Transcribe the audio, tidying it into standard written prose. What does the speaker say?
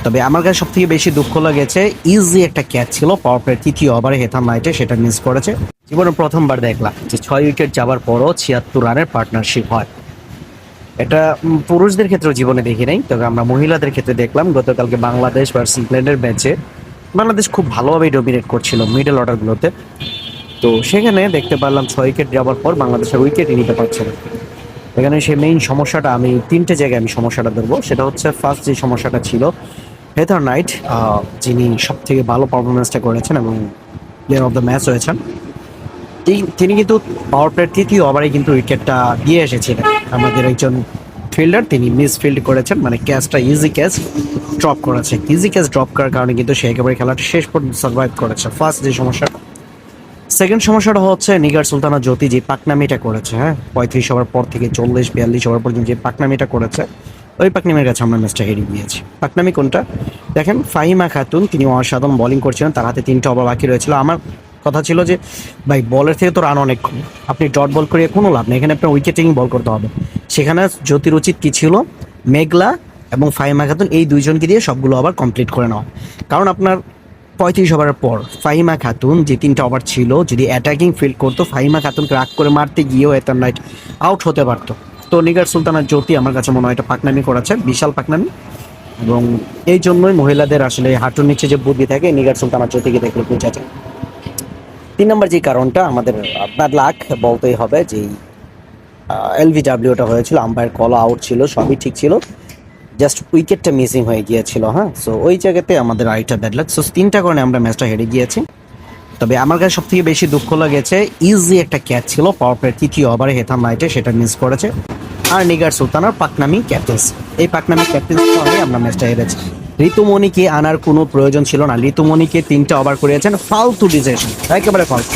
তবে আমার কাছে সব থেকে বেশি দুঃখ লেগেছে, ইজি একটা ক্যাচ ছিল পাওয়ার প্লের তৃতীয় ওভারে হেথাম নাইটে, সেটা মিস করেছে। জীবনে প্রথমবার দেখলাম যে 6 উইকেট যাবার পরও 76 রানের পার্টনারশিপ হয়। এটা পুরুষদের ক্ষেত্রে জীবনে দেখি নাই, তবে আমরা মহিলাদের ক্ষেত্রে দেখলাম গতকালকে বাংলাদেশ ভার্সেস ইংল্যান্ডের ম্যাচে। বাংলাদেশ খুব ভালোভাবেই ডমিনেট করছিল মিডল অর্ডারগুলোতে। তো সেখানে দেখতে পারলাম 6 উইকেট যাওয়ার পর বাংলাদেশের উইকেটই নিতে পারছে না। এখানে সেই মেইন সমস্যাটা, আমি 3টে জায়গায় আমি সমস্যাটা ধরবো। সেটা হচ্ছে ফার্স্ট যে সমস্যাটা ছিল, হেথার নাইট যিনি সব থেকে ভালো পারফরমেন্সটা করেছেন এবং প্লেয়ার অফ দ্য ম্যাচ হয়েছেন, তিনি কিন্তু পাওয়ার প্লের তৃতীয় ওভারে কিন্তু উইকেটটা দিয়ে এসেছিলেন। আমাদের একজন ফিল্ডার তিনি মিস ফিল্ড করেছেন, মানে ক্যাচটা ইজি ক্যাচ ড্রপ করেছে। ইজি ক্যাচ ড্রপ করার কারণে কিন্তু সে একেবারে খেলাটা শেষ পর্যন্ত সার্ভাইভ করেছে, ফার্স্ট যে সমস্যাটা। সেকেন্ড সমস্যাটা হচ্ছে নিগার সুলতানা জ্যোতি যে পাকনামিটা করেছে, হ্যাঁ, 35 ওভার পর থেকে 40-42 ওভার পর্যন্ত যে পাকনামিটা করেছে, ওই পাকনামির কাছে আমরা ম্যাচটা হেরে গিয়েছি। পাকনামি কোনটা দেখেন, ফাহিমা খাতুন তিনি অসাধারণ বোলিং করছিলেন, তার হাতে 3টে ওভার বাকি রয়েছিল। আমার কথা ছিল যে ভাই, বলের থেকে তো রান অনেক কম, আপনি ডট বল করিয়ে কোনো লাভ নেই, এখানে আপনার উইকেটিং বল করতে হবে। সেখানে জ্যোতির উচিত কি ছিল, মেঘলা এবং ফাহিমা খাতুন এই দুইজনকে দিয়ে সবগুলো ওভার কমপ্লিট করে নেওয়া। কারণ আপনার 35 ওভারের পর ফাহিমা খাতুন যে 3টে ওভার ছিল, যদি অ্যাটাকিং ফিল্ড করতো, ফাহিমা খাতুনকে রাগ করে মারতে গিয়েও হেথার নাইট আউট হতে পারতো। তো নিগার সুলতানার জ্যোতি আমার কাছে মনে হয় এটা পাকনামি করেছে, বিশাল পাকনামি। এবং এই জন্যই মহিলাদের আসলে হাঁটুর নিচে যে বুদ্ধি থাকে, নিগার সুলতানার জ্যোতিকে দেখলে বোঝা যায়। 3 নম্বর যে কারণটা, আমাদের ব্যাড লাক বলতেই হবে, যে এলভিডাব্লিউটা হয়েছিল, আম্পায়ার কল আউট ছিল, সবই ঠিক ছিল, জাস্ট উইকেটটা মিসিং হয়ে গিয়েছিল। হ্যাঁ, সো ওই জায়গাতে আমাদের আরেকটা ব্যাড লাক। সো 3টা কারণে আমরা ম্যাচটা হেরে গিয়েছি। তবে আমার কাছে সব থেকে বেশি দুঃখ লেগেছে, ইজি একটা ক্যাচ ছিল পাওয়ার প্লের তৃতীয় ওভারে হেথাম নাইটে, সেটা মিস করেছে। আর নিগার সুলতানার পাকনামি ক্যাপ্টেন্সি, এই পাকনামি ক্যাপ্টেন্সি কারণে আমরা ম্যাচটা হেরেছি। ঋতুমণিকে আনার কোনো প্রয়োজন ছিল না, ঋতুমণিকে 3টে ওভার করিয়েছেন, ফালতু ডিসিশন, একেবারে ফালতু।